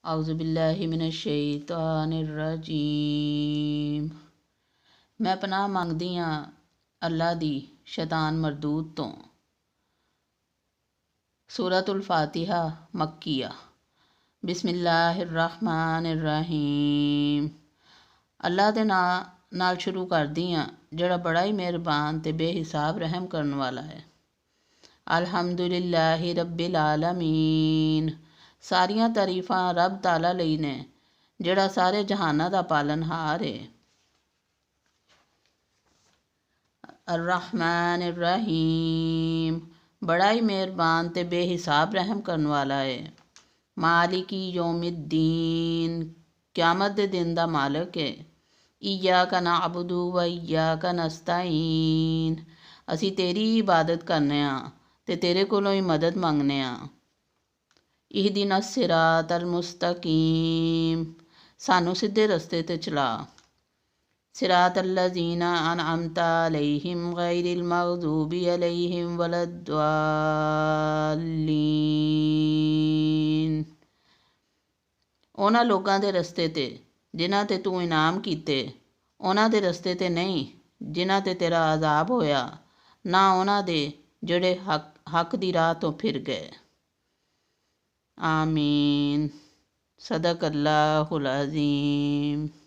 औज़ुबिल्लाहि मिनश्शैतानिर्रजीम। मैं पनाह मंगदी हाँ अल्लाह दी शैतान मरदूद तो। सूरतुल फातिहा मक्किया। बिस्मिल्लाहिर्रहमानिर्रहीम। अल्लाह दे नाल शुरू करदी हाँ जिहड़ा बड़ा ही मेहरबान ते बेहिसाब रहम करन वाला है। अल्हम्दुलिल्लाहि रब्बिल आलमीन। सारियां तारीफां रब ताला लई ने जिहड़ा सारे जहानां दा पालनहार है। अर्रहमान अर्रहीम। बड़ा ही मेहरबान ते बेहिसाब रहम करन वाला है। मालिकी यौमिद्दीन। क़यामत दे दिन दा मालिक है। इय्याका नअबुदु व इय्याका नस्तईन। असी तेरी इबादत करने ते तेरे कोलों ही मदद मंगने इहदिना सिरातल मुस्तकीम। सानू सीधे रस्ते ते चला। सिरातल लज़ीना अनअमता अलैहिम गैरिल मग़ज़ूबि अलैहिम वलद्दाल्लीन। ਉਹਨਾਂ ਲੋਕਾਂ ਦੇ ਰਸਤੇ ਤੇ ਜਿਨ੍ਹਾਂ ਤੇ ਤੂੰ ਇਨਾਮ ਕੀਤੇ, ਉਹਨਾਂ ਦੇ ਰਸਤੇ ਤੇ ਨਹੀਂ ਜਿਨ੍ਹਾਂ ਤੇ ਤੇਰਾ ਅਜ਼ਾਬ ਹੋਇਆ, ਨਾ ਉਹਨਾਂ ਦੇ ਜਿਹੜੇ ਹੱਕ ਦੀ ਰਾਹ ਤੋਂ ਫਿਰ ਗਏ। आमीन। सदक अल्लाहुल अज़ीम।